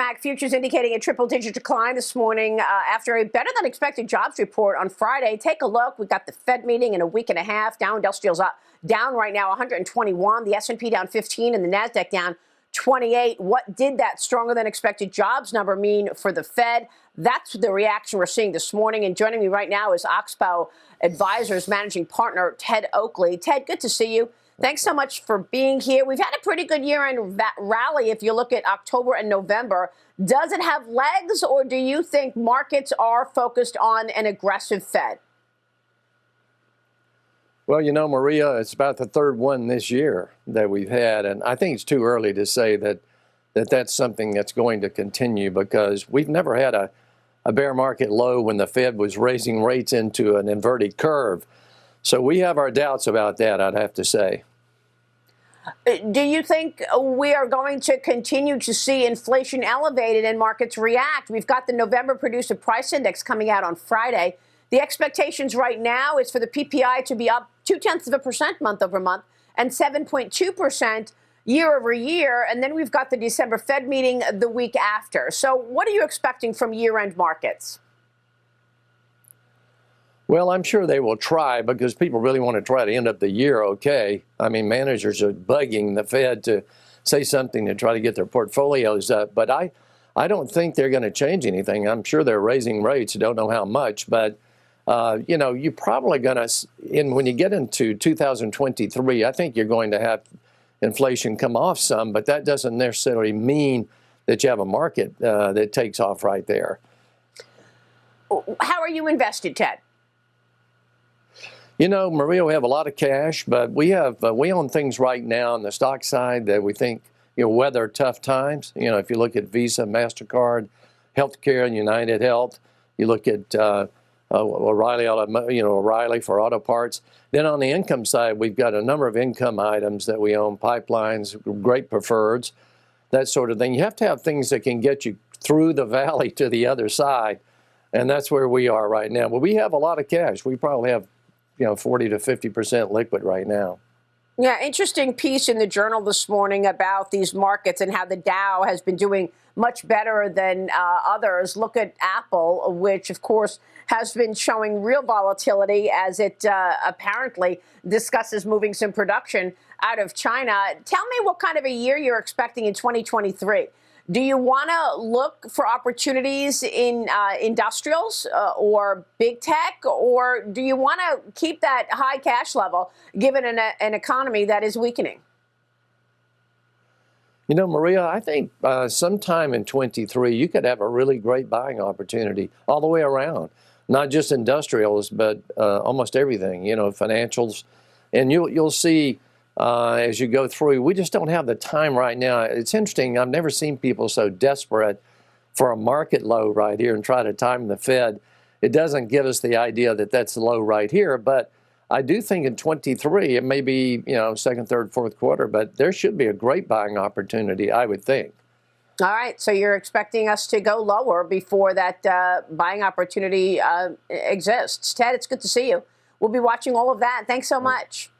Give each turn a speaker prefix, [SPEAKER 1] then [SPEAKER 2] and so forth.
[SPEAKER 1] Mag futures indicating a triple-digit decline this morning after a better-than-expected jobs report on Friday. Take a look. We've got the Fed meeting in a week and a half. Dow Industrials up, down right now 121. The S&P down 15 and the Nasdaq down 28. What did that stronger-than-expected jobs number mean for the Fed? That's the reaction we're seeing this morning. And joining me right now is Oxbow Advisors managing partner Ted Oakley. Ted, good to see you. Thanks so much for being here. We've had a pretty good year-end rally if you look at October and November. Does it have legs, or do you think markets are focused on an aggressive Fed?
[SPEAKER 2] Well, you know, Maria, it's about the third one this year that we've had, and I think it's too early to say that's something that's going to continue, because we've never had a bear market low when the Fed was raising rates into an inverted curve. So we have our doubts about that, I'd have to say.
[SPEAKER 1] Do you think we are going to continue to see inflation elevated and markets react? We've got the November Producer Price Index coming out on Friday. The expectations right now is for the PPI to be up 0.2% month over month and 7.2% year over year. And then we've got the December Fed meeting the week after. So what are you expecting from year-end markets?
[SPEAKER 2] Well, I'm sure they will try, because people really want to try to end up the year okay. I mean, managers are bugging the Fed to say something to try to get their portfolios up. But I don't think they're going to change anything. I'm sure they're raising rates. I don't know how much. But, you know, you're probably going to, when you get into 2023, I think you're going to have inflation come off some. But that doesn't necessarily mean that you have a market that takes off right there.
[SPEAKER 1] How are you invested, Ted?
[SPEAKER 2] You know, Maria, we have a lot of cash, but we own things right now on the stock side that we think, you know, weather tough times. You know, if you look at Visa, MasterCard, Healthcare, and United Health, you look at O'Reilly, O'Reilly for auto parts. Then on the income side, we've got a number of income items that we own: pipelines, great preferreds, that sort of thing. You have to have things that can get you through the valley to the other side, and that's where we are right now. But we have a lot of cash. We probably have 40 to 50% liquid right now.
[SPEAKER 1] Yeah, interesting piece in the Journal this morning about these markets and how the Dow has been doing much better than others. Look at Apple, which, of course, has been showing real volatility as it apparently discusses moving some production out of China. Tell me what kind of a year you're expecting in 2023. Do you want to look for opportunities in industrials or big tech, or do you want to keep that high cash level given an economy that is weakening?
[SPEAKER 2] You know, Maria, I think sometime in 23, you could have a really great buying opportunity all the way around, not just industrials, but almost everything, you know, financials. And you'll see as you go through, we just don't have the time right now. It's interesting. I've never seen people so desperate for a market low right here and try to time the Fed. It doesn't give us the idea that that's low right here. But I do think in 23, it may be, second, third, fourth quarter, but there should be a great buying opportunity, I would think.
[SPEAKER 1] All right. So you're expecting us to go lower before that buying opportunity exists. Ted, it's good to see you. We'll be watching all of that. Thanks so much.